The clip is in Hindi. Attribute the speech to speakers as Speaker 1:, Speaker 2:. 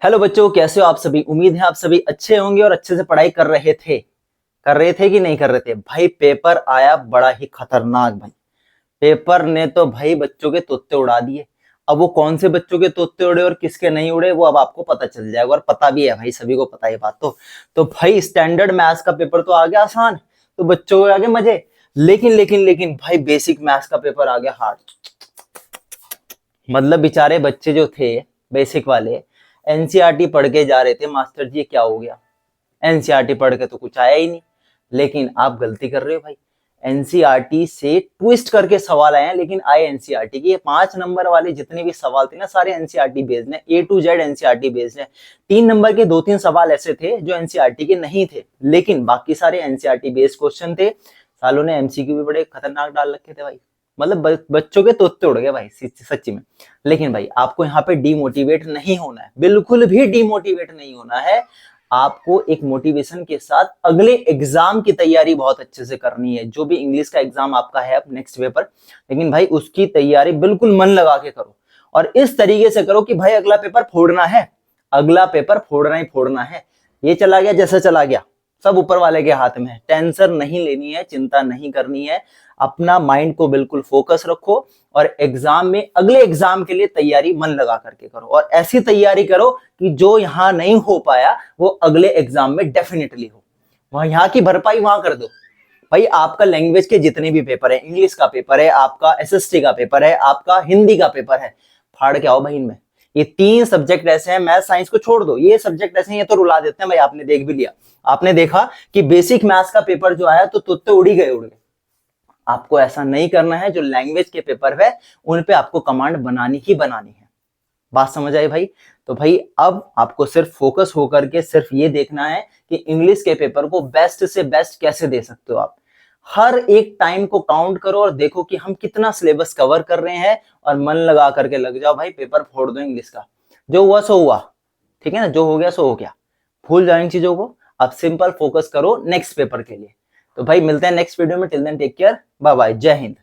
Speaker 1: हेलो बच्चों, कैसे हो आप सभी। उम्मीद है आप सभी अच्छे होंगे और अच्छे से पढ़ाई कर रहे थे कि नहीं कर रहे थे। भाई पेपर आया बड़ा ही खतरनाक। भाई पेपर ने तो भाई बच्चों के तोते उड़ा दिए। अब वो कौन से बच्चों के तोते उड़े और किसके नहीं उड़े वो अब आपको पता चल जाएगा, और पता भी है भाई, सभी को पता है बात। तो भाई स्टैंडर्ड मैथ्स का पेपर तो आ गया आसान, तो बच्चों को आ गए मजे। लेकिन भाई बेसिक मैथ्स का पेपर आ गया हार्ड। मतलब बेचारे बच्चे जो थे बेसिक वाले, एनसीईआरटी पढ़ के जा रहे थे, मास्टर जी ये क्या हो गया, एनसीईआरटी पढ़ के तो कुछ आया ही नहीं। लेकिन आप गलती कर रहे हो भाई, एनसीईआरटी से ट्विस्ट करके सवाल आए हैं, लेकिन आए एनसीईआरटी के। ये 5 नंबर वाले जितने भी सवाल थे ना, सारे एनसीईआरटी बेस्ड हैं, ए टू जेड एनसीईआरटी बेस्ड है। 3 नंबर के 2-3 सवाल ऐसे थे जो एनसीईआरटी के नहीं थे, लेकिन बाकी सारे एनसीईआरटी बेस्ड क्वेश्चन थे। सालों ने एमसीक्यू भी बड़े खतरनाक डाल रखे थे भाई। मतलब बच्चों के तोते उड़ गए भाई सच्ची में। लेकिन भाई आपको यहाँ पे डीमोटिवेट नहीं होना है, बिल्कुल भी डीमोटिवेट नहीं होना है। आपको एक मोटिवेशन के साथ अगले एग्जाम की तैयारी बहुत अच्छे से करनी है। जो भी इंग्लिश का एग्जाम आपका है अब नेक्स्ट पेपर, लेकिन भाई उसकी तैयारी बिल्कुल मन लगा के करो, और इस तरीके से करो कि भाई अगला पेपर फोड़ना है, अगला पेपर फोड़ना ही फोड़ना है। ये चला गया जैसा चला गया, सब ऊपर वाले के हाथ में है। टेंशन नहीं लेनी है, चिंता नहीं करनी है। अपना माइंड को बिल्कुल फोकस रखो और एग्जाम में, अगले एग्जाम के लिए तैयारी मन लगा करके करो, और ऐसी तैयारी करो कि जो यहां नहीं हो पाया वो अगले एग्जाम में डेफिनेटली हो। वहां यहाँ की भरपाई वहां कर दो। भाई आपका लैंग्वेज के जितने भी पेपर है, इंग्लिश का पेपर है, आपका एसएसटी का पेपर है, आपका हिंदी का पेपर है, फाड़ के आओ भाई इनमें। ये 3 सब्जेक्ट ऐसे हैं, मैथ साइंस को छोड़ दो, ये सब्जेक्ट ऐसे हैं ये तो रुला देते हैं भाई। आपने देख भी लिया, आपने देखा कि बेसिक मैथ्स का पेपर जो आया तो तुत्ते उड़ी गए, उड़ गए। आपको ऐसा नहीं करना है। जो लैंग्वेज के पेपर है उन पे आपको कमांड बनानी ही बनानी है। बात समझ आई भाई। तो भाई अब आपको सिर्फ फोकस होकर के सिर्फ ये देखना है कि इंग्लिश के पेपर को बेस्ट से बेस्ट कैसे दे सकते हो आप। हर एक टाइम को काउंट करो और देखो कि हम कितना सिलेबस कवर कर रहे हैं, और मन लगा करके लग जाओ भाई, पेपर फोड़ दो इंग्लिश का। जो हुआ सो हुआ, ठीक है ना, जो हो गया सो हो गया। भूल जाओ इन चीजों को, अब सिंपल फोकस करो नेक्स्ट पेपर के लिए। तो भाई मिलते हैं नेक्स्ट वीडियो में। Till then take care, bye bye, जय हिंद।